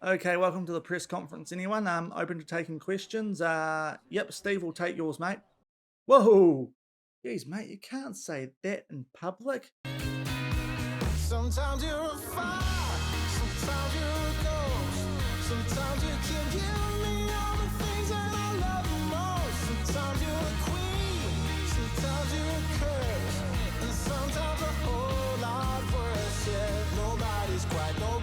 Okay, welcome to the press conference. Anyone? Open to taking questions. Yep, Steve will take yours, mate. Whoa, jeez, mate, you can't say that in public. Sometimes you're a fire, sometimes you're a ghost. Sometimes you can give me all the things that I love the most. Sometimes you're a queen, sometimes you're a curse, and sometimes a whole lot worse. Yeah, nobody's quite like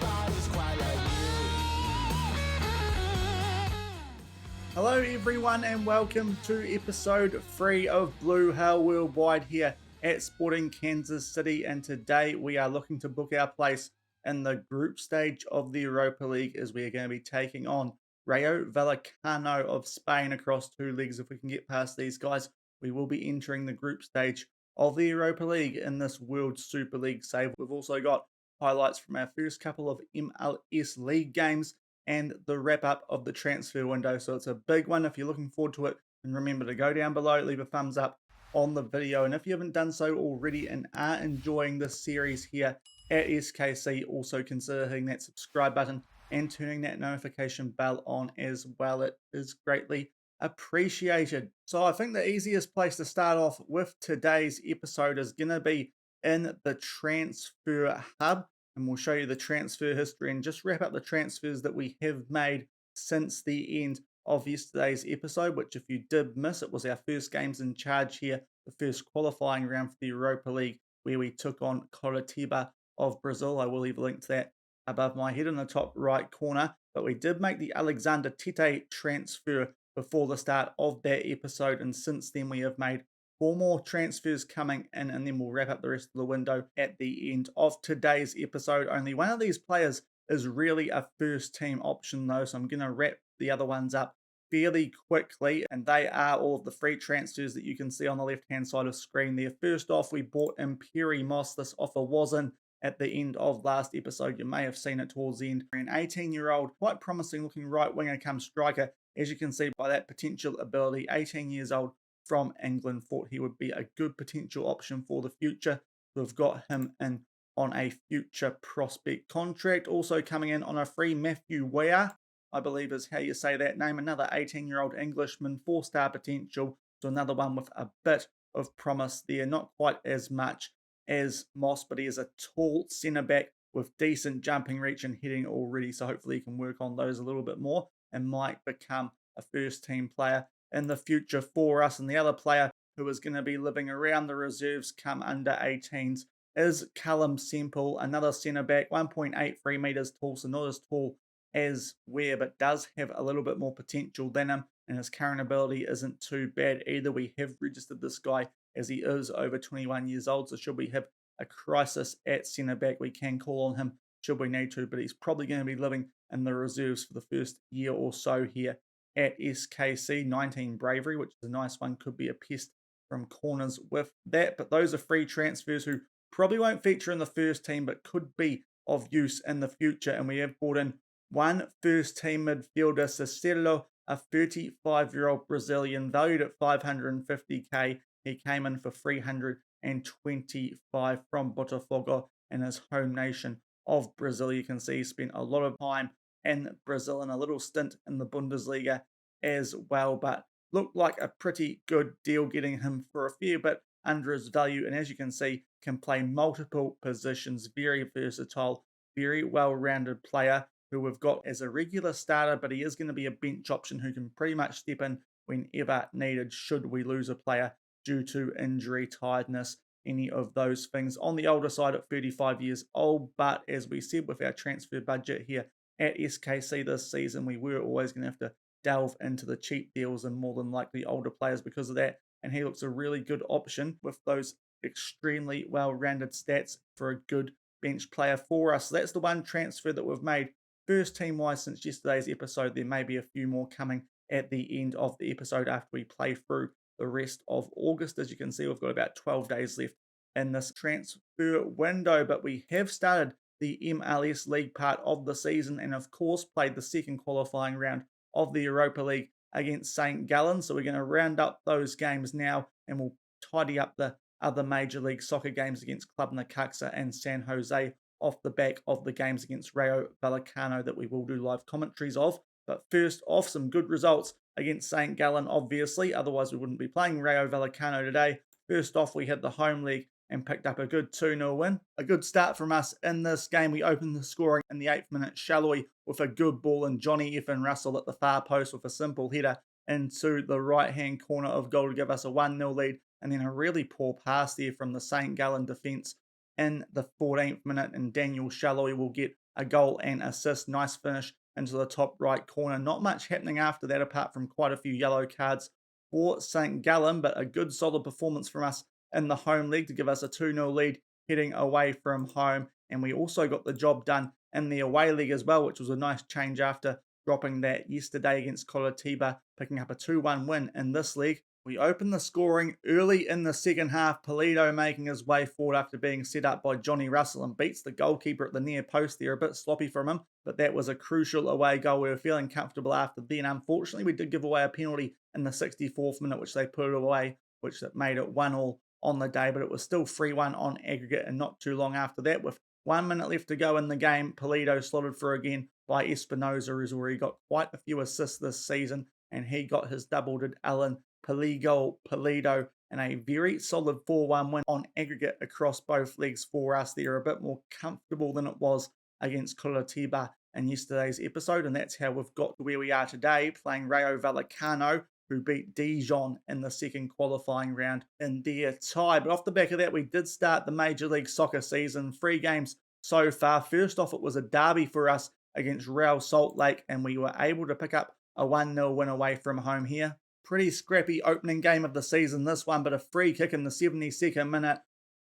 Hello, everyone, and welcome to episode 3 of Blue Hell Worldwide here at Sporting Kansas City. And today we are looking to book our place in the group stage of the Europa League as we are going to be taking on Rayo Vallecano of Spain across two legs. If we can get past these guys, we will be entering the group stage of the Europa League in this World Super League save. We've also got highlights from our first couple of MLS League games and the wrap up of the transfer window. So it's a big one. If you're looking forward to it, and remember to go down below, leave a thumbs up on the video. And if you haven't done so already and are enjoying this series here at SKC, also consider hitting that subscribe button and turning that notification bell on as well. It is greatly appreciated. So I think the easiest place to start off with today's episode is going to be in the transfer hub, and we'll show you the transfer history and just wrap up the transfers that we have made since the end of yesterday's episode, which if you did miss, it was our first games in charge here, the first qualifying round for the Europa League, where we took on Coritiba of Brazil. I will leave a link to that above my head in the top right corner, but we did make the Alexander Tete transfer before the start of that episode, and since then we have made four more transfers coming in, and then we'll wrap up the rest of the window at the end of today's episode. Only one of these players is really a first team option though, so I'm going to wrap the other ones up fairly quickly, and they are all of the free transfers that you can see on the left hand side of screen there. First off, we bought Imperi Moss. This offer was in at the end of last episode. You may have seen it towards the end. An 18-year-old, quite promising looking right winger come striker, as you can see by that potential ability. 18 years old from England, thought he would be a good potential option for the future. We've got him in on a future prospect contract. Also coming in on a free, Matthew Weah, I believe is how you say that name. Another 18-year-old Englishman, 4-star potential. So another one with a bit of promise there. Not quite as much as Moss, but he is a tall centre back with decent jumping reach and heading already. So hopefully he can work on those a little bit more and might become a first team player in the future for us. And the other player who is going to be living around the reserves come under 18s is Callum Semple, another centre back, 1.83 metres tall, so not as tall as Weah, but does have a little bit more potential than him, and his current ability isn't too bad either. We have registered this guy as he is over 21 years old, so should we have a crisis at centre back, we can call on him should we need to, but he's probably going to be living in the reserves for the first year or so here at SKC. 19 bravery, which is a nice one, could be a pest from corners with that. But those are free transfers who probably won't feature in the first team, but could be of use in the future. And we have brought in one first team midfielder, Cicero, a 35-year-old Brazilian, valued at 550k. He came in for 325 from Botafogo in his home nation of Brazil. You can see he spent a lot of time in Brazil and a little stint in the Bundesliga as well, but looked like a pretty good deal getting him for a fair bit under his value. And as you can see, can play multiple positions, very versatile, very well-rounded player who we've got as a regular starter, but he is going to be a bench option who can pretty much step in whenever needed should we lose a player due to injury, tiredness, any of those things. On the older side at 35 years old, but as we said with our transfer budget here at SKC this season, we were always going to have to delve into the cheap deals and more than likely older players because of that. And he looks a really good option with those extremely well-rounded stats for a good bench player for us. So that's the one transfer that we've made first team-wise since yesterday's episode. There may be a few more coming at the end of the episode after we play through the rest of August. As you can see, we've got about 12 days left in this transfer window, but we have started the MLS League part of the season and of course played the second qualifying round of the Europa League against St. Gallen. So we're going to round up those games now and we'll tidy up the other Major League Soccer games against Club Necaxa and San Jose off the back of the games against Rayo Vallecano that we will do live commentaries of. But first off, some good results against St. Gallen, obviously. Otherwise, we wouldn't be playing Rayo Vallecano today. First off, we had the home leg and picked up a good 2-0 win. A good start from us in this game. We opened the scoring in the 8th minute, Shallowy with a good ball, and Johnny F. Russell at the far post with a simple header into the right-hand corner of goal to give us a 1-0 lead, and then a really poor pass there from the St. Gallen defence in the 14th minute, and Daniel Shallowy will get a goal and assist. Nice finish into the top right corner. Not much happening after that apart from quite a few yellow cards for St. Gallen, but a good solid performance from us in the home leg to give us a 2-0 lead heading away from home. And we also got the job done in the away leg as well, which was a nice change after dropping that yesterday against Colatiba, picking up a 2-1 win in this league. We opened the scoring early in the second half, Pulido making his way forward after being set up by Johnny Russell and beats the goalkeeper at the near post there. A bit sloppy from him, but that was a crucial away goal. We were feeling comfortable after then. Unfortunately, we did give away a penalty in the 64th minute, which they put away, which made it 1-1 on the day, but it was still 3-1 on aggregate, and not too long after that, with 1 minute left to go in the game, Pulido slotted through again by Espinosa, who's already got quite a few assists this season, and he got his double, did Alan Pulido, and a very solid 4-1 win on aggregate across both legs for us. They're a bit more comfortable than it was against Colatiba in yesterday's episode, and that's how we've got to where we are today, playing Rayo Vallecano, who beat Dijon in the second qualifying round in their tie. But off the back of that, we did start the Major League Soccer season. 3 games so far. First off, it was a derby for us against Real Salt Lake, and we were able to pick up a 1-0 win away from home here. Pretty scrappy opening game of the season, this one, but a free kick in the 72nd minute.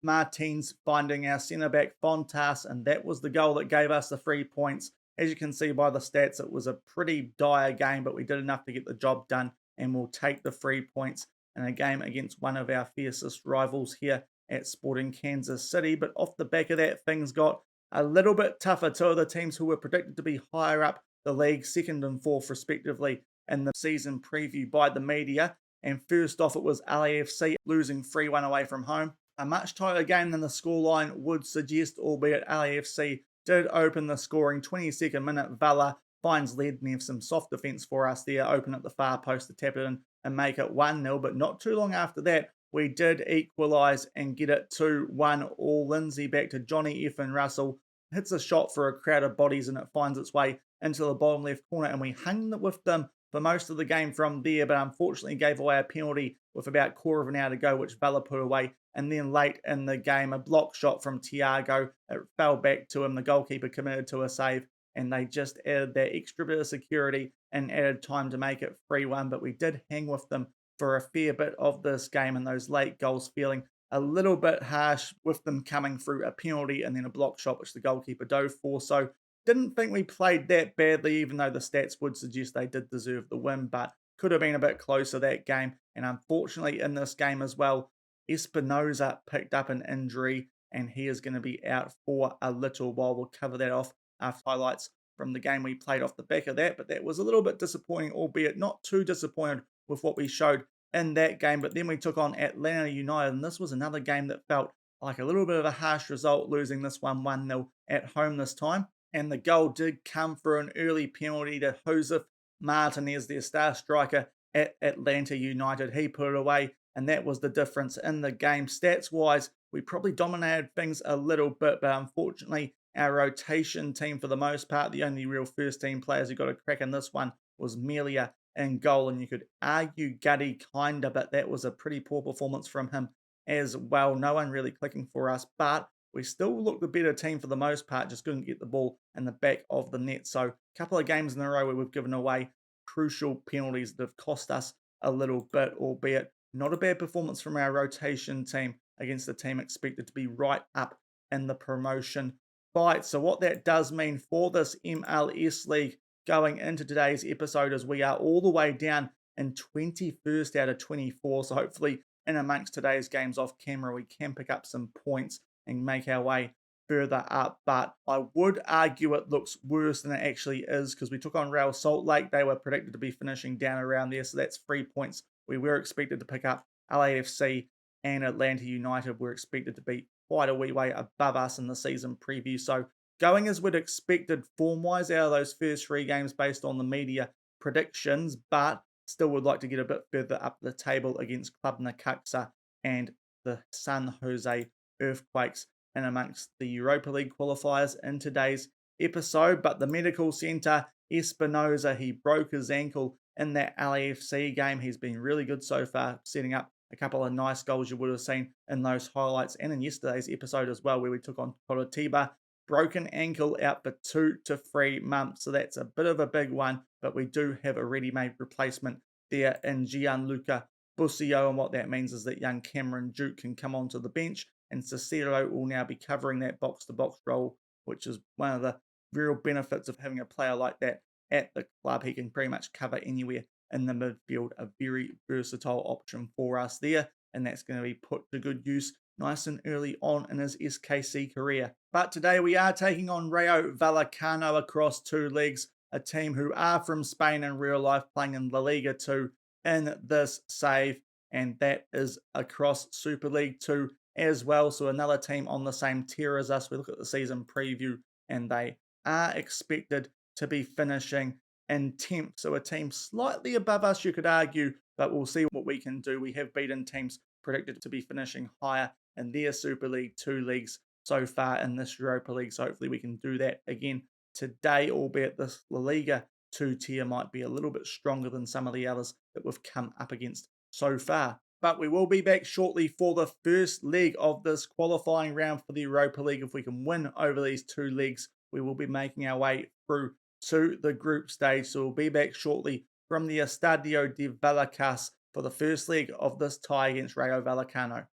Martins finding our centre-back Fontas, and that was the goal that gave us the 3 points. As you can see by the stats, it was a pretty dire game, but we did enough to get the job done, and we'll take the 3 points in a game against one of our fiercest rivals here at Sporting Kansas City. But off the back of that, things got a little bit tougher. 2 of the teams who were predicted to be higher up the league, 2nd and 4th respectively, in the season preview by the media. And first off, it was LAFC losing 3-1 away from home. A much tighter game than the scoreline would suggest, albeit LAFC did open the scoring. 22nd minute, Valla finds Lednev, some soft defence for us there, open at the far post to tap it in and make it 1-0. But not too long after that, we did equalise and get it 2-1 all. Lindsay back to Johnny F. Russell, hits a shot for a crowd of bodies, and it finds its way into the bottom left corner, and we hung with them for most of the game from there, but unfortunately gave away a penalty with about quarter of an hour to go, which Valla put away. And then late in the game, a block shot from Thiago, it fell back to him. The goalkeeper committed to a save, and they just added that extra bit of security and added time to make it 3-1. But we did hang with them for a fair bit of this game, and those late goals feeling a little bit harsh with them coming through a penalty and then a block shot, which the goalkeeper dove for. So didn't think we played that badly, even though the stats would suggest they did deserve the win, but could have been a bit closer that game. And unfortunately in this game as well, Espinosa picked up an injury, and he is going to be out for a little while. We'll cover that off after highlights from the game we played off the back of that, but that was a little bit disappointing, albeit not too disappointed with what we showed in that game. But then we took on Atlanta United, and this was another game that felt like a little bit of a harsh result, losing this one 1-0 at home this time. And the goal did come for an early penalty to Josef Martinez, their star striker at Atlanta United. He put it away, and that was the difference in the game. Stats-wise, we probably dominated things a little bit, but unfortunately, our rotation team, for the most part, the only real first-team players who got a crack in this one was Melia in goal, and you could argue Gutty kinda, but that was a pretty poor performance from him as well. No one really clicking for us, but we still looked the better team for the most part, just couldn't get the ball in the back of the net. So a couple of games in a row where we've given away crucial penalties that have cost us a little bit, albeit not a bad performance from our rotation team against the team expected to be right up in the promotion fight. So what that does mean for this MLS League going into today's episode is we are all the way down in 21st out of 24. So hopefully in amongst today's games off camera, we can pick up some points and make our way further up. But I would argue it looks worse than it actually is, because we took on Real Salt Lake. They were predicted to be finishing down around there, so that's 3 points we were expected to pick up. LAFC and Atlanta United were expected to beat quite a wee way above us in the season preview. So going as we'd expected form-wise out of those first 3 games based on the media predictions, but still would like to get a bit further up the table against Club Necaxa and the San Jose Earthquakes and amongst the Europa League qualifiers in today's episode. But the medical centre, Espinoza, he broke his ankle in that LAFC game. He's been really good so far, setting up a couple of nice goals you would have seen in those highlights and in yesterday's episode as well, where we took on Coritiba. Broken ankle out for 2 to 3 months, so that's a bit of a big one, but we do have a ready-made replacement there in Gianluca Busio, and what that means is that young Cameron Duke can come onto the bench, and Cicero will now be covering that box-to-box role, which is one of the real benefits of having a player like that at the club. He can pretty much cover anywhere in the midfield, a very versatile option for us there, and that's going to be put to good use nice and early on in his SKC career. But today we are taking on Rayo Vallecano across 2 leagues, a team who are from Spain in real life, playing in La Liga 2 in this save, and that is across Super League 2 as well. So another team on the same tier as us. We look at the season preview, and they are expected to be finishing in 10th. So a team slightly above us, you could argue, but we'll see what we can do. We have beaten teams predicted to be finishing higher in their Super League 2 leagues so far in this Europa League. So hopefully we can do that again today, albeit this La Liga 2 tier might be a little bit stronger than some of the others that we've come up against so far. But we will be back shortly for the first leg of this qualifying round for the Europa League. If we can win over these 2 legs, we will be making our way through to the group stage. So we'll be back shortly from the Estadio de Vallecas for the first leg of this tie against Rayo Vallecano.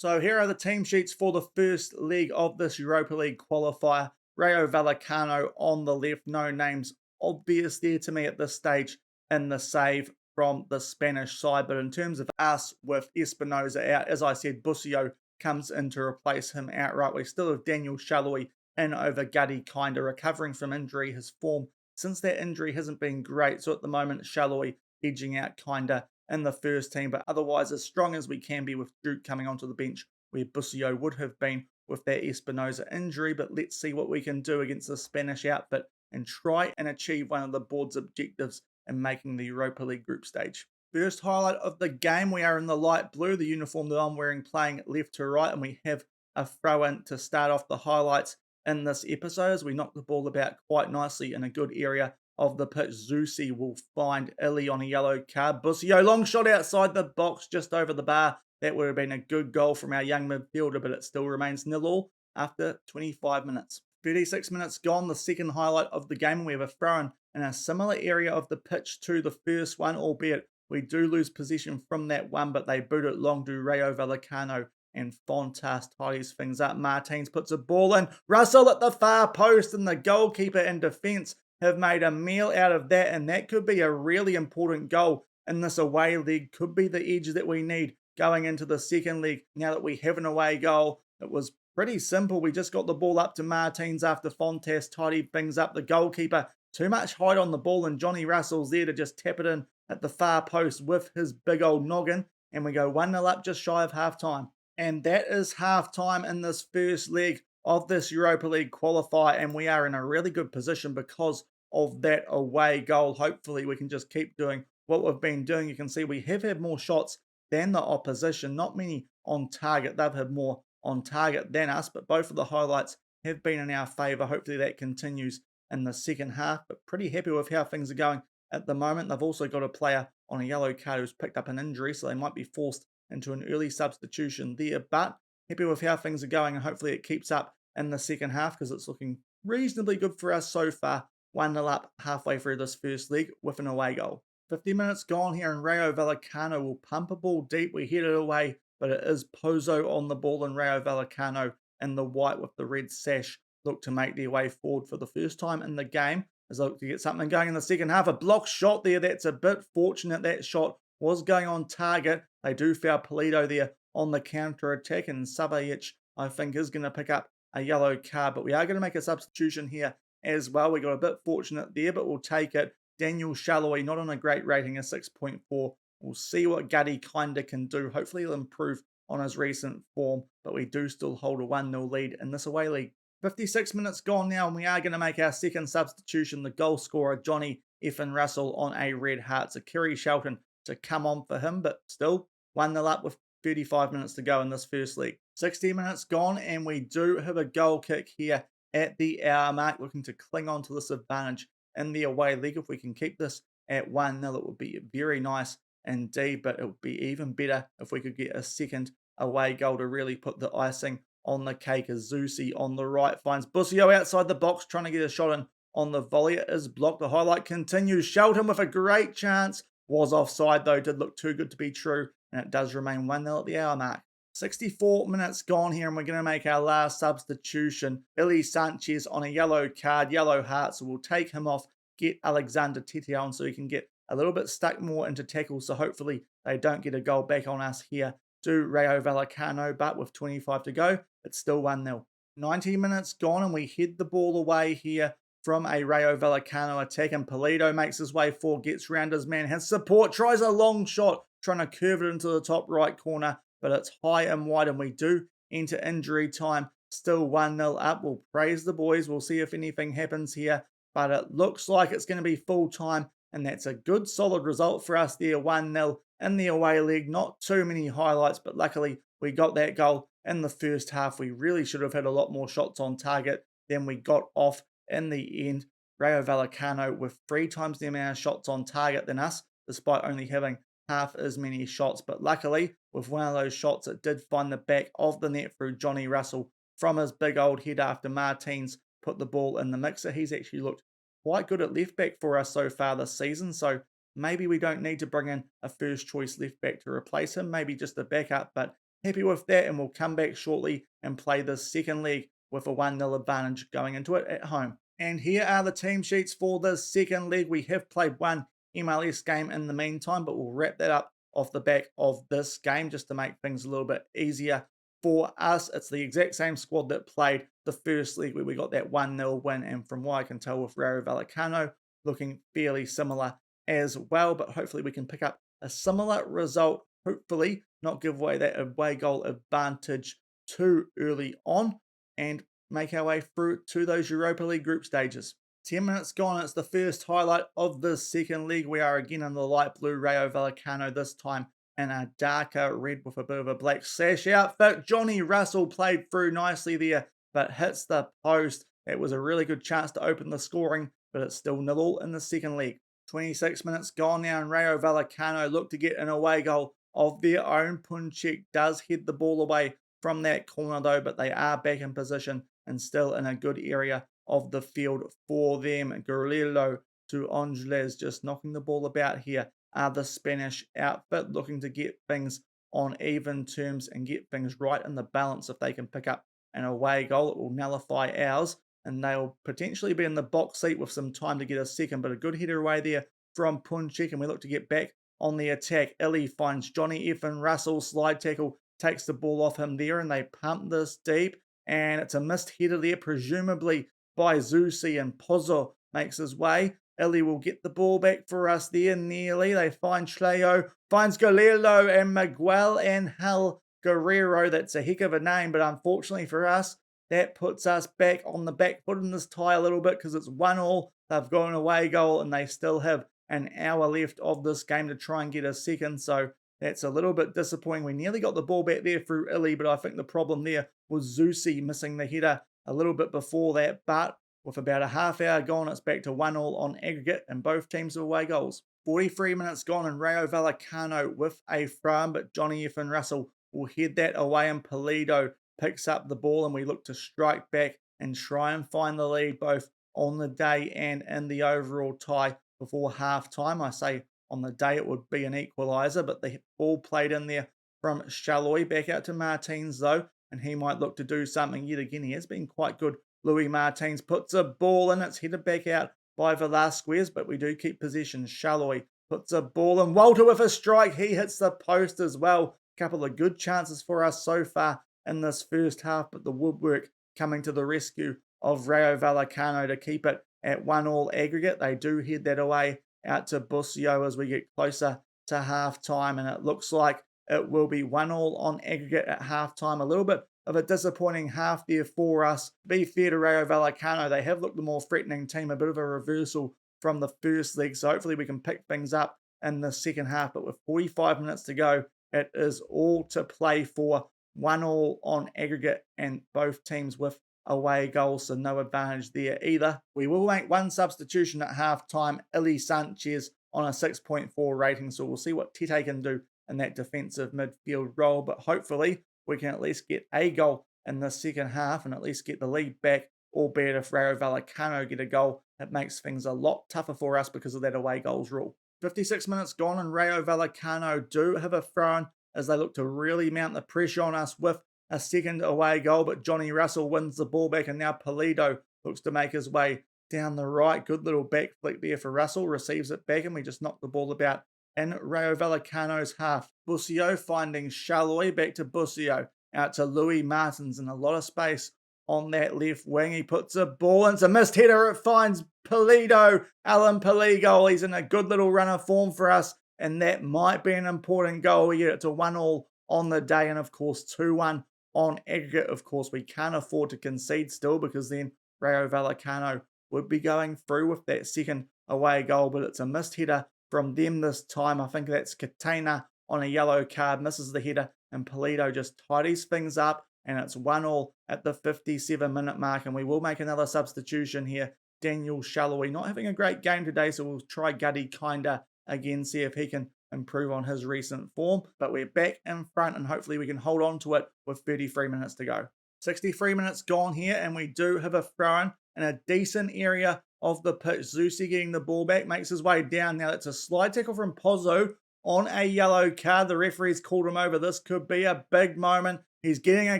So here are the team sheets for the first leg of this Europa League qualifier. Rayo Vallecano on the left, no names obvious there to me at this stage in the save from the Spanish side. But in terms of us with Espinoza out, as I said, Busio comes in to replace him outright. We still have Daniel Shaloi in over Gutty, kind of recovering from injury. His form since that injury hasn't been great. So at the moment, Shaloi edging out kind of in the first team, but otherwise as strong as we can be with Duke coming onto the bench where Busio would have been with that Espinoza injury. But let's see what we can do against the Spanish outfit and try and achieve one of the board's objectives in making the Europa League group stage. First highlight of the game, we are in the light blue, the uniform that I'm wearing, playing left to right, and we have a throw in to start off the highlights in this episode as we knock the ball about quite nicely in a good area of the pitch. Zusi will find Illy on a yellow card. Busio, long shot outside the box, just over the bar. That would have been a good goal from our young midfielder, but it still remains 0-0 after 25 minutes. 36 minutes gone, the second highlight of the game. We have a throw in a similar area of the pitch to the first one, albeit we do lose possession from that one, but they boot it long to Rayo Vallecano, and Fontas tidies things up. Martins puts a ball in. Russell at the far post, and the goalkeeper and defence have made a meal out of that, and that could be a really important goal in this away leg. Could be the edge that we need going into the second leg. Now that we have an away goal, it was pretty simple. We just got the ball up to Martins after Fontas tidied things up. The goalkeeper, too much height on the ball, and Johnny Russell's there to just tap it in at the far post with his big old noggin, and we go 1-0 up just shy of half-time. And that is half-time in this first leg of this Europa League qualifier, and we are in a really good position because of that away goal. Hopefully we can just keep doing what we've been doing. You can see we have had more shots than the opposition, not many on target. They've had more on target than us, but both of the highlights have been in our favour. Hopefully that continues in the second half, but pretty happy with how things are going at the moment. They've also got a player on a yellow card who's picked up an injury, so they might be forced into an early substitution there, but happy with how things are going, and hopefully it keeps up in the second half because it's looking reasonably good for us so far. 1-0 up halfway through this first leg with an away goal. 50 minutes gone here, and Rayo Vallecano will pump a ball deep. We head it away, but it is Pozo on the ball, and Rayo Vallecano in the white with the red sash look to make their way forward for the first time in the game as they look to get something going in the second half. A block shot there. That's a bit fortunate. That shot was going on target. They do foul Polito there on the counter-attack, and Savajic, I think, is going to pick up a yellow card, but we are going to make a substitution here as well. We got a bit fortunate there, but we'll take it. Daniel Shaloi, not on a great rating, a 6.4, We'll see what Gutty kinda can do. Hopefully he'll improve on his recent form, but we do still hold a 1-0 lead in this away league. 56 minutes gone now, and we are going to make our second substitution. The goal scorer, Johnny Effin Russell, on a red heart. So Kerry Shelton to come on for him, but still 1-0 up with 35 minutes to go in this first league. 60 minutes gone, and we do have a goal kick here at the hour mark, looking to cling on to this advantage in the away league. If we can keep this at 1-0, it would be very nice indeed, but it would be even better if we could get a second away goal to really put the icing on the cake. As Zusi on the right finds Busio outside the box, trying to get a shot in on the volley. It is blocked. The highlight continues. Shelton with a great chance. Was offside though, did look too good to be true, and it does remain 1-0 at the hour mark. 64 minutes gone here, and we're going to make our last substitution. Billy Sanchez on a yellow card, yellow heart, so we'll take him off, get Alexander Tete on so he can get a little bit stuck more into tackles, so hopefully they don't get a goal back on us here to Rayo Vallecano, but with 25 to go, it's still 1-0. 90 minutes gone, and we head the ball away here from a Rayo Vallecano attack, and Pulido makes his way forward, gets round his man, has support, tries a long shot, trying to curve it into the top right corner, but it's high and wide, and we do enter injury time. Still 1-0 up. We'll praise the boys. We'll see if anything happens here, but it looks like it's going to be full time, and that's a good solid result for us there. 1-0 in the away league. Not too many highlights, but luckily we got that goal in the first half. We really should have had a lot more shots on target than we got off in the end. Rayo Vallecano with 3 times the amount of shots on target than us, despite only having half as many shots. But luckily, with one of those shots, it did find the back of the net through Johnny Russell from his big old head after Martins put the ball in the mixer. He's actually looked quite good at left back for us so far this season, so maybe we don't need to bring in a first choice left back to replace him, maybe just a backup, but happy with that, and we'll come back shortly and play this second leg with a 1-0 advantage going into it at home. And here are the team sheets for the second leg. We have played one MLS game in the meantime, but we'll wrap that up off the back of this game just to make things a little bit easier for us. It's the exact same squad that played the first league where we got that 1-0 win, and from what I can tell with Rayo Vallecano, looking fairly similar as well, but hopefully we can pick up a similar result, hopefully not give away that away goal advantage too early on, and make our way through to those Europa League group stages. 10 minutes gone, it's the first highlight of the second league. We are again in the light blue Rayo Vallecano, this time in a darker red with a bit of a black sash outfit. Johnny Russell played through nicely there, but hits the post. It was a really good chance to open the scoring, but it's still 0-0 in the second leg. 26 minutes gone now, and Rayo Vallecano look to get an away goal of their own. Punchek does head the ball away from that corner though, but they are back in position and still in a good area of the field for them. Guerrero to Angeles, just knocking the ball about here. The Spanish outfit looking to get things on even terms and get things right in the balance. If they can pick up an away goal, it will nullify ours, and they'll potentially be in the box seat with some time to get a second, but a good header away there from Punchek, and we look to get back on the attack. Illy finds Johnny Effin Russell, slide tackle, takes the ball off him there, and they pump this deep, and it's a missed header there, presumably by Zusi, and Pozzo makes his way. Illy will get the ball back for us there nearly. They find Schleo, finds Galileo and Miguel Angel Guerrero. That's a heck of a name, but unfortunately for us, that puts us back on the back foot in this tie a little bit because it's 1-1. They've got an away goal and they still have an hour left of this game to try and get a second. So that's a little bit disappointing. We nearly got the ball back there through Illy, but I think the problem there was Zusi missing the header a little bit before that. But with about a half hour gone, it's back to 1-1 on aggregate, and both teams have away goals. 43 minutes gone, and Rayo Vallecano with a throw, but Johnny Effin Russell will head that away, and Pulido picks up the ball, and we look to strike back and try and find the lead both on the day and in the overall tie before half time. I say on the day it would be an equaliser, but the ball played in there from Shalloy back out to Martins though, and he might look to do something yet again. He has been quite good. Louis Martins puts a ball in. It's headed back out by Velasquez, but we do keep possession. Shalloy puts a ball in. Walter with a strike. He hits the post as well. A couple of good chances for us so far in this first half, but the woodwork coming to the rescue of Rayo Vallecano to keep it at 1-1 aggregate. They do head that away out to Busio as we get closer to half time, and it looks like it will be 1-1 on aggregate at half time. A little bit of a disappointing half there for us. To be fair to Rayo Vallecano, they have looked the more threatening team, a bit of a reversal from the first leg, so hopefully we can pick things up in the second half. But with 45 minutes to go, it is all to play for. 1-1 on aggregate, and both teams with away goals, so no advantage there either. We will make one substitution at halftime, Ili Sanchez on a 6.4 rating, so we'll see what Tete can do in that defensive midfield role, but hopefully we can at least get a goal in the second half and at least get the lead back, albeit if Rayo Vallecano get a goal, it makes things a lot tougher for us because of that away goals rule. 56 minutes gone and Rayo Vallecano do have a throw-in as they look to really mount the pressure on us with a second away goal, but Johnny Russell wins the ball back, and now Pulido looks to make his way down the right. Good little back flick there for Russell, receives it back, and we just knock the ball about in Rayo Vallecano's half. Busio finding Shaloi, back to Busio, out to Louis Martins, and a lot of space on that left wing. He puts a ball in, it's a missed header, it finds Pulido, Alan Pulido. He's in a good little run of form for us, and that might be an important goal. We get it to 1-1 on the day, and of course 2-1 on aggregate. Of course, we can't afford to concede still, because then Rayo Vallecano would be going through with that second away goal, but it's a missed header from them this time. I think that's Catena on a yellow card, misses the header, and Pulido just tidies things up, and it's 1-1 at the 57-minute mark, and we will make another substitution here. Daniel Shaloi not having a great game today, so we'll try Gutty Kinda again, see if he can improve on his recent form, but we're back in front and hopefully we can hold on to it with 33 minutes to go. 63 minutes gone here, and we do have a throw-in in a decent area of the pitch. Zusi getting the ball back, makes his way down. Now it's a slide tackle from Pozzo on a yellow card. The referee's called him over. This could be a big moment. He's getting a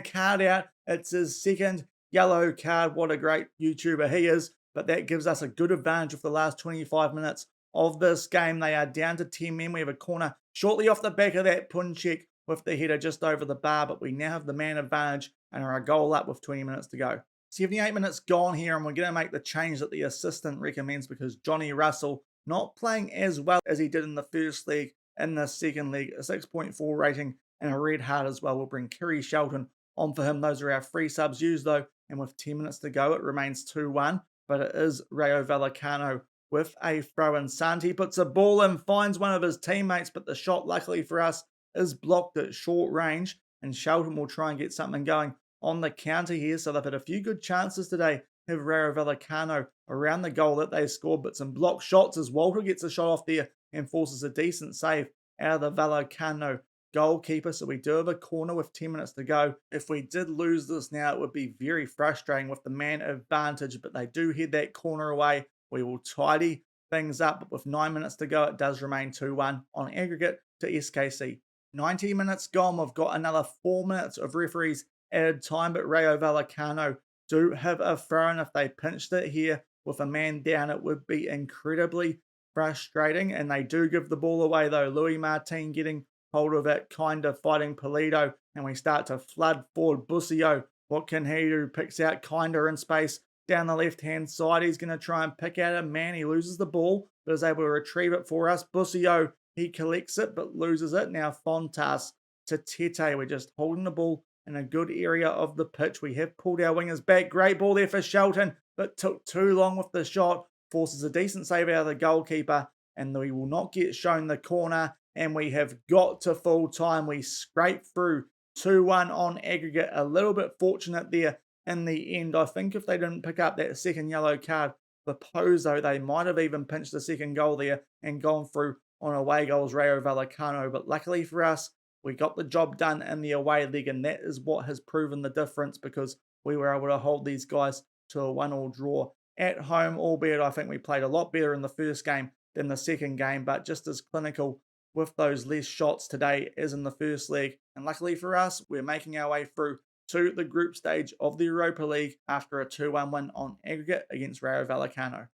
card out. It's his second yellow card. What a great YouTuber he is, but that gives us a good advantage of the last 25 minutes of this game. They are down to 10 men. We have a corner shortly off the back of that Punchek with the header just over the bar, but we now have the man advantage and are a goal up with 20 minutes to go. 78 minutes gone here, and we're going to make the change that the assistant recommends, because Johnny Russell not playing as well as he did in the first leg. In the second leg, a 6.4 rating and a red heart as well. We'll bring Kerry Shelton on for him. Those are our free subs used though, and with 10 minutes to go it remains 2-1, but it is Rayo Vallecano with a throw-in. Santi puts a ball in, finds one of his teammates, but the shot, luckily for us, is blocked at short range, and Shelton will try and get something going on the counter here. So they've had a few good chances today, have Rayo Vallecano around the goal that they scored, but some blocked shots as Walter gets a shot off there and forces a decent save out of the Vallecano goalkeeper. So we do have a corner with 10 minutes to go. If we did lose this now, it would be very frustrating with the man advantage, but they do head that corner away. We will tidy things up, but with 9 minutes to go, it does remain 2-1 on aggregate to SKC. 90 minutes gone, we've got another 4 minutes of referees added time, but Rayo Vallecano do have a throw-in. If they pinched it here with a man down, it would be incredibly frustrating, and they do give the ball away though. Louis Martin getting hold of it, kind of fighting Pulido, and we start to flood forward. Busio, what can he do? Picks out Kinder in space down the left-hand side. He's going to try and pick out a man. He loses the ball, but is able to retrieve it for us. Busio, he collects it, but loses it. Now Fontas to Tete. We're just holding the ball in a good area of the pitch. We have pulled our wingers back. Great ball there for Shelton, but took too long with the shot. Forces a decent save out of the goalkeeper, and we will not get shown the corner, and we have got to full time. We scrape through 2-1 on aggregate. A little bit fortunate there in the end. I think if they didn't pick up that second yellow card for Pozzo, they might have even pinched the second goal there and gone through on away goals Rayo Vallecano. But luckily for us, we got the job done in the away leg, and that is what has proven the difference, because we were able to hold these guys to a 1-1 draw at home, albeit I think we played a lot better in the first game than the second game, but just as clinical with those less shots today as in the first leg. And luckily for us, we're making our way through to the group stage of the Europa League after a 2-1 win on aggregate against Rayo Vallecano.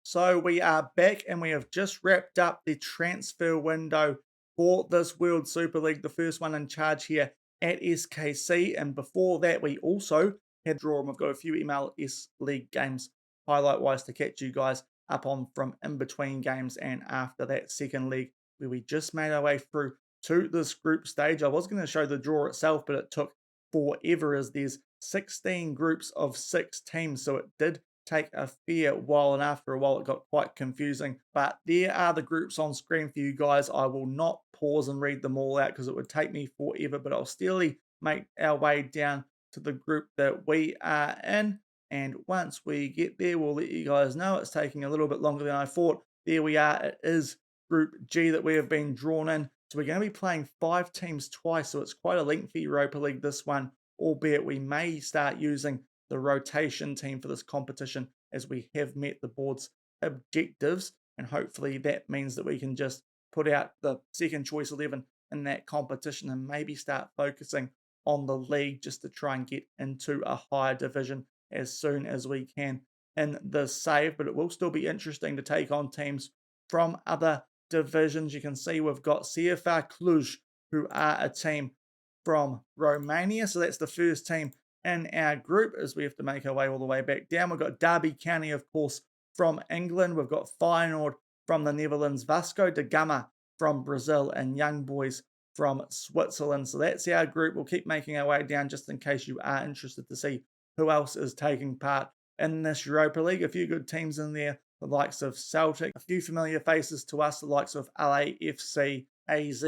So we are back, and we have just wrapped up the transfer window for this World Super League, the first one in charge here at SKC. And before that, we also had draw, and we've got a few MLS League games highlight-wise to catch you guys up on from in between games and after that second leg where we just made our way through to this group stage. I was going to show the draw itself, but it took forever as there's 16 groups of 6 teams, so it did take a fair while, and after a while it got quite confusing. But there are the groups on screen for you guys. I will not pause and read them all out because it would take me forever, but I'll steadily make our way down to the group that we are in. And once we get there, we'll let you guys know. It's taking a little bit longer than I thought. There we are. It is Group G that we have been drawn in. So we're going to be playing 5 teams twice. So it's quite a lengthy Europa League, this one, albeit we may start using the rotation team for this competition as we have met the board's objectives. And hopefully that means that we can just put out the second choice 11 in that competition and maybe start focusing on the league just to try and get into a higher division as soon as we can in the save. But it will still be interesting to take on teams from other divisions. You can see we've got CFR Cluj, who are a team from Romania. So that's the first team in our group as we have to make our way all the way back down. We've got Derby County, of course, from England. We've got Feyenoord from the Netherlands, Vasco da Gama from Brazil, and Young Boys from Switzerland. So that's our group. We'll keep making our way down just in case you are interested to see who else is taking part in this Europa League. A few good teams in there, the likes of Celtic, a few familiar faces to us, the likes of LAFC, AZ,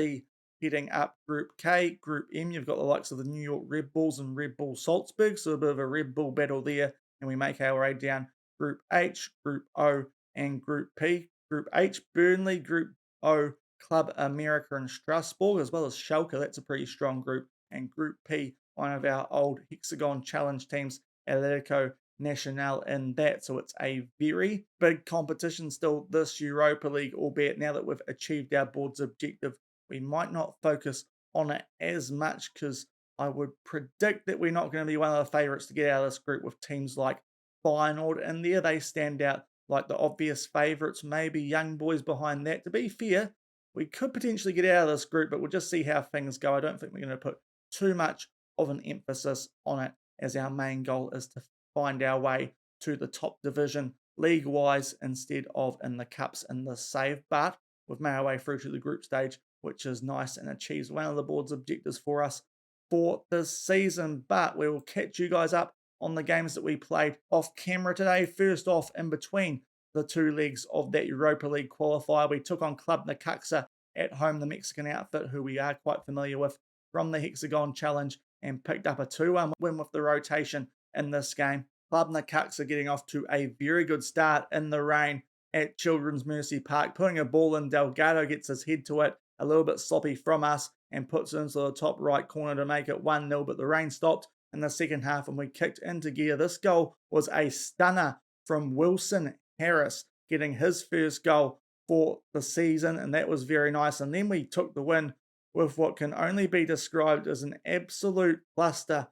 heading up Group K. Group M, you've got the likes of the New York Red Bulls and Red Bull Salzburg, so a bit of a Red Bull battle there, and we make our way down Group H, Group O, and Group P. Group H, Burnley. Group O, Club America and Strasbourg, as well as Schalke. That's a pretty strong group. And Group P, one of our old Hexagon Challenge teams, Atletico Nacional, in that. So it's a very big competition still, this Europa League, albeit now that we've achieved our board's objective, we might not focus on it as much because I would predict that we're not going to be one of the favourites to get out of this group with teams like Feyenoord in there. They stand out like the obvious favourites, maybe Young Boys behind that. To be fair, we could potentially get out of this group, but we'll just see how things go. I don't think we're going to put too much of an emphasis on it, as our main goal is to find our way to the top division league-wise instead of in the cups in the save. But we've made our way through to the group stage, which is nice and achieves one of the board's objectives for us for this season. But we will catch you guys up on the games that we played off camera today. First off, in between the 2 legs of that Europa League qualifier, we took on Club Necaxa at home, the Mexican outfit, who we are quite familiar with from the Hexagon Challenge, and picked up a 2-1 win with the rotation in this game. Club Necaxa getting off to a very good start in the rain at Children's Mercy Park, putting a ball in. Delgado gets his head to it, a little bit sloppy from us, and puts it into the top right corner to make it 1-0, but the rain stopped in the second half and we kicked into gear. This goal was a stunner from Wilson Harris, getting his first goal for the season, and that was very nice. And then we took the win with what can only be described as an absolute cluster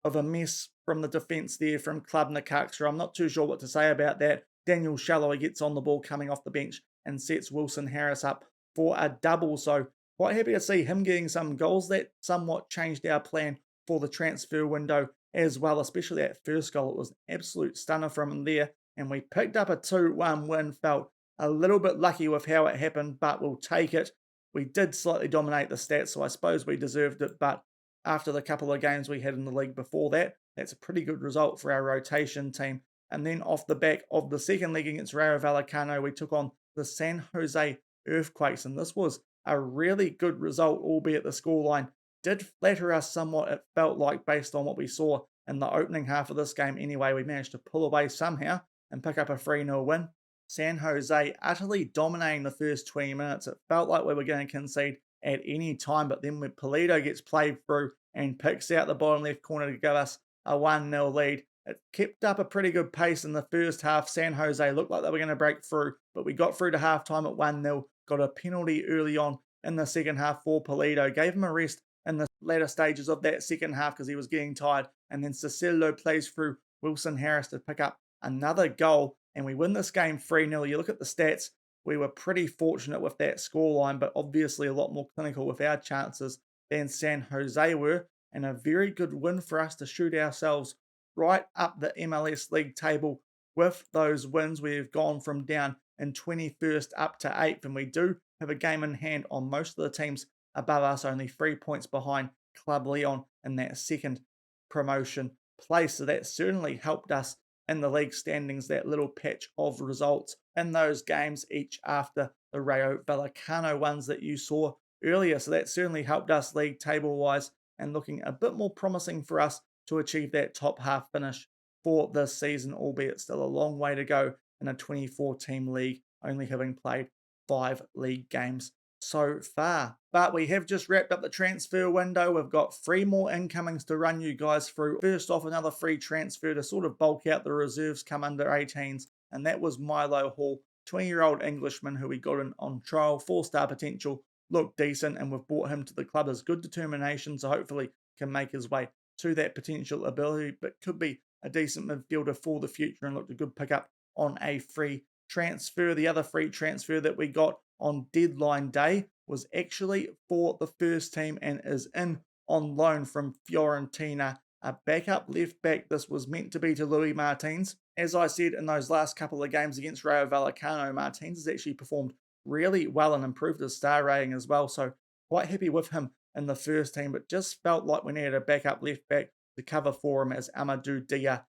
of a mess from the defence there from Club Necaxa. I'm not too sure what to say about that. Daniel Shallow gets on the ball coming off the bench and sets Wilson Harris up for a double. So quite happy to see him getting some goals. That somewhat changed our plan for the transfer window as well, especially that first goal. It was an absolute stunner from him there. And we picked up a 2-1 win. Felt a little bit lucky with how it happened, but we'll take it. We did slightly dominate the stats, so I suppose we deserved it. But after the couple of games we had in the league before that, that's a pretty good result for our rotation team. And then off the back of the second leg against Rayo Vallecano, we took on the San Jose Earthquakes. And this was a really good result, albeit the scoreline did flatter us somewhat, it felt like, based on what we saw in the opening half of this game. Anyway, we managed to pull away somehow and pick up a 3-0 win. San Jose utterly dominating the first 20 minutes. It felt like we were going to concede at any time, but then when Polito gets played through and picks out the bottom left corner to give us a 1-0 lead, it kept up a pretty good pace in the first half. San Jose looked like they were going to break through, but we got through to halftime at 1-0, got a penalty early on in the second half for Polito, gave him a rest in the latter stages of that second half because he was getting tired, and then Cicillo plays through Wilson Harris to pick up another goal, and we win this game 3-0. You look at the stats, we were pretty fortunate with that scoreline, but obviously a lot more clinical with our chances than San Jose were, and a very good win for us to shoot ourselves right up the MLS League table with those wins, we've gone from down in 21st up to 8th, and we do have a game in hand on most of the teams above us, only 3 points behind Club Leon in that second promotion place. So that certainly helped us in the league standings, that little patch of results in those games, each after the Rayo Vallecano ones that you saw earlier. So that certainly helped us league table wise and looking a bit more promising for us to achieve that top half finish for this season, albeit still a long way to go in a 24 team league, only having played 5 league games so far. But we have just wrapped up the transfer window. We've got 3 more incomings to run you guys through. First off, another free transfer to sort of bulk out the reserves come under 18s, and that was Milo Hall, 20-year-old Englishman who we got in on trial, 4-star potential, looked decent, and we've brought him to the club as good determination, so hopefully can make his way to that potential ability, but could be a decent midfielder for the future and looked a good pickup on a free transfer. The other free transfer that we got on deadline day was actually for the first team and is in on loan from Fiorentina, a backup left back. This was meant to be to Louis Martins. As I said in those last couple of games against Rayo Vallecano, Martins has actually performed really well and improved his star rating as well. So quite happy with him in the first team, but just felt like we needed a backup left back to cover for him as Amadou Dia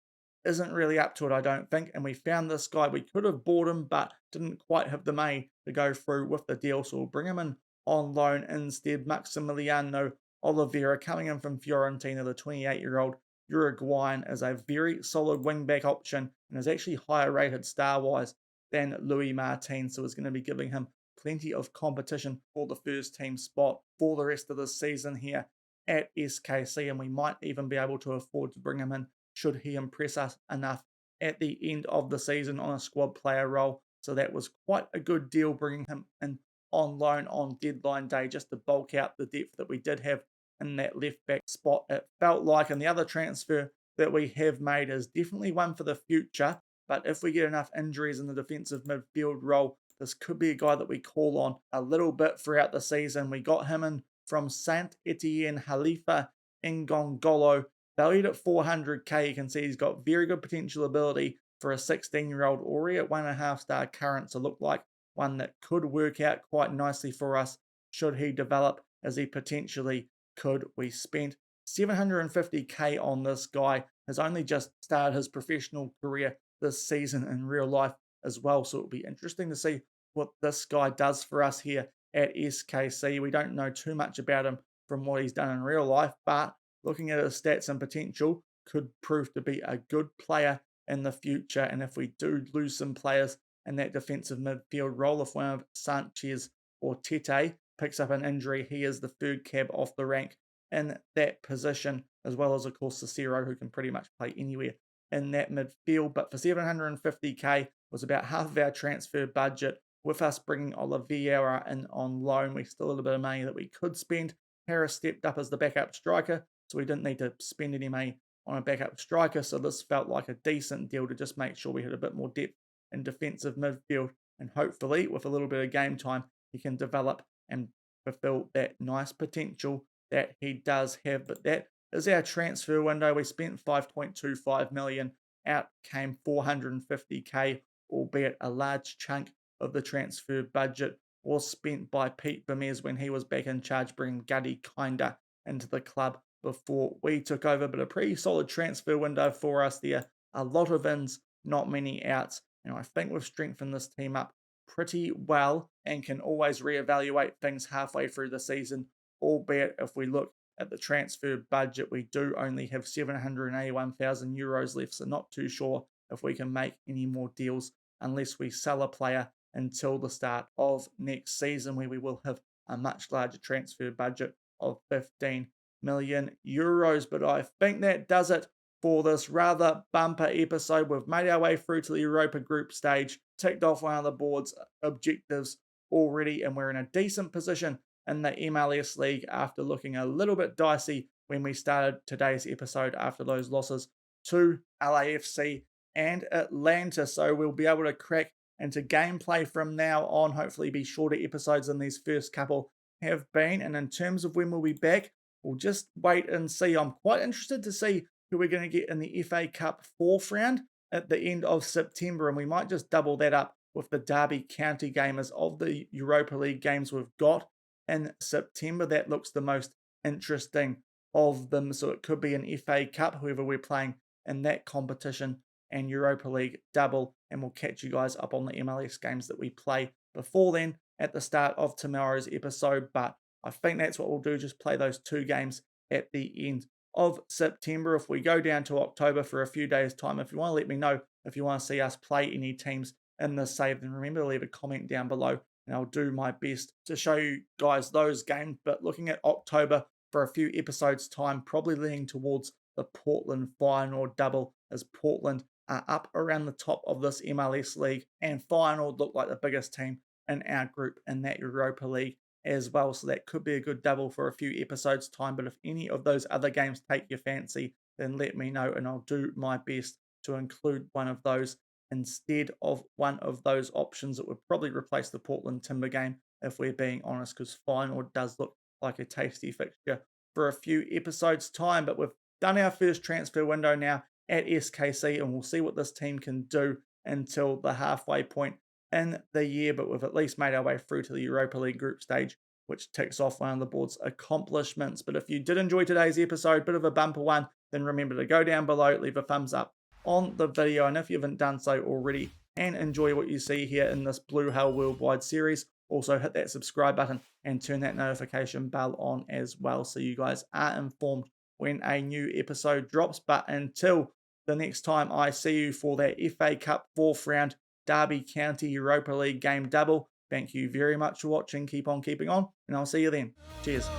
isn't really up to it, I don't think. And we found this guy. We could have bought him, but didn't quite have the money to go through with the deal. So we'll bring him in on loan instead. Maximiliano Oliveira coming in from Fiorentina, the 28-year-old Uruguayan, is a very solid wing-back option and is actually higher rated star-wise than Louis Martin. So is going to be giving him plenty of competition for the first team spot for the rest of the season here at SKC. And we might even be able to afford to bring him in should he impress us enough at the end of the season on a squad player role. So that was quite a good deal bringing him in on loan on deadline day just to bulk out the depth that we did have in that left back spot, it felt like. And the other transfer that we have made is definitely one for the future, but if we get enough injuries in the defensive midfield role, this could be a guy that we call on a little bit throughout the season. We got him in from Saint Etienne Halifa Ngongolo, valued at 400k. You can see he's got very good potential ability for a 16-year-old, already at 1.5-star current, so looked like one that could work out quite nicely for us should he develop as he potentially could. We spent 750k on this guy, has only just started his professional career this season in real life as well, so it'll be interesting to see what this guy does for us here at SKC. We don't know too much about him from what he's done in real life, but looking at his stats and potential, could prove to be a good player in the future. And if we do lose some players in that defensive midfield role, if one of Sanchez or Tete picks up an injury, he is the third cab off the rank in that position, as well as, of course, Cicero, who can pretty much play anywhere in that midfield. But for 750k was about half of our transfer budget. With us bringing Oliveira in on loan, we still had a bit of money that we could spend. Harris stepped up as the backup striker, so we didn't need to spend any money on a backup striker. So this felt like a decent deal to just make sure we had a bit more depth in defensive midfield. And hopefully, with a little bit of game time, he can develop and fulfill that nice potential that he does have. But that is our transfer window. We spent 5.25 million. Out came 450k, albeit a large chunk of the transfer budget was spent by Pete Bermez when he was back in charge, bringing Guddy Kinder into the club before we took over. But a pretty solid transfer window for us there. A lot of ins, not many outs. And I think we've strengthened this team up pretty well and can always reevaluate things halfway through the season, albeit if we look at the transfer budget, we do only have 781,000 euros left, so not too sure if we can make any more deals unless we sell a player until the start of next season, where we will have a much larger transfer budget of 15 million euros. But I think that does it for this rather bumper episode. We've made our way through to the Europa Group Stage, ticked off one of the board's objectives already, and we're in a decent position in the MLS League after looking a little bit dicey when we started today's episode after those losses to LAFC and Atlanta. So we'll be able to crack into gameplay from now on, hopefully be shorter episodes than these first couple have been. And in terms of when we'll be back, we'll just wait and see. I'm quite interested to see who we're going to get in the FA Cup fourth round. at the end of September, and we might just double that up with the Derby County game as of the Europa League games we've got in September. That looks the most interesting of them. So it could be an FA Cup, whoever we're playing in that competition, and Europa League double. And we'll catch you guys up on the MLS games that we play before then at the start of tomorrow's episode. But I think that's what we'll do, just play those two games at the end of September. If we go down to October for a few days' time, if you want to let me know if you want to see us play any teams in the save, then remember to leave a comment down below and I'll do my best to show you guys those games. But looking at October for a few episodes' time, probably leaning towards the Portland Feyenoord double, as Portland are up around the top of this MLS league, and Feyenoord look like the biggest team in our group in that Europa League as well. So that could be a good double for a few episodes' time. But if any of those other games take your fancy, then let me know and I'll do my best to include one of those instead of one of those options that would probably replace the Portland Timber game, if we're being honest, because Feyenoord does look like a tasty fixture for a few episodes' time. But we've done our first transfer window now at SKC, and we'll see what this team can do until the halfway point in the year. But we've at least made our way through to the Europa League Group Stage, which ticks off one of the board's accomplishments. But if you did enjoy today's episode, bit of a bumper one, then remember to go down below, leave a thumbs up on the video, and if you haven't done so already and enjoy what you see here in this Blue Hell Worldwide series, also hit that subscribe button and turn that notification bell on as well, so you guys are informed when a new episode drops. But until the next time I see you for that FA Cup 4th round Derby County Europa League game double, thank you very much for watching. Keep on keeping on, and I'll see you then. Cheers.